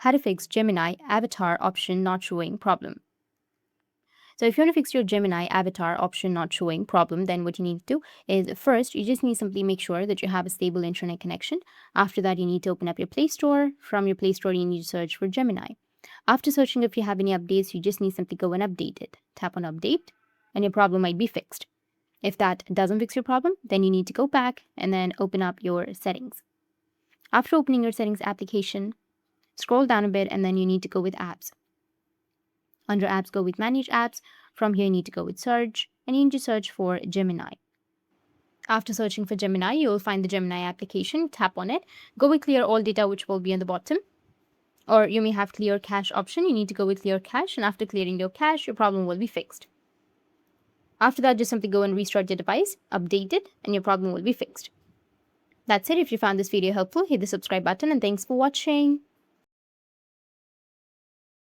how to fix Gemini avatar option not showing problem. So if you want to fix your Gemini avatar option not showing problem, then what you need to do is first, you just need to simply make sure that you have a stable internet connection. After that, you need to open up your Play Store. From your Play Store, you need to search for Gemini. After searching, if you have any updates, you just need to simply go and update it. Tap on update and your problem might be fixed. If that doesn't fix your problem, then you need to go back and then open up your settings. After opening your settings application, scroll down a bit and then you need to go with apps. Under apps, go with manage apps. From here, you need to go with search and you need to search for Gemini. After searching for Gemini, you will find the Gemini application. Tap on it. Go with clear all data, which will be on the bottom. Or you may have clear cache option. You need to go with clear cache, and after clearing your cache, your problem will be fixed. After that, just simply go and restart your device, update it, and your problem will be fixed. That's it. If you found this video helpful, hit the subscribe button and thanks for watching.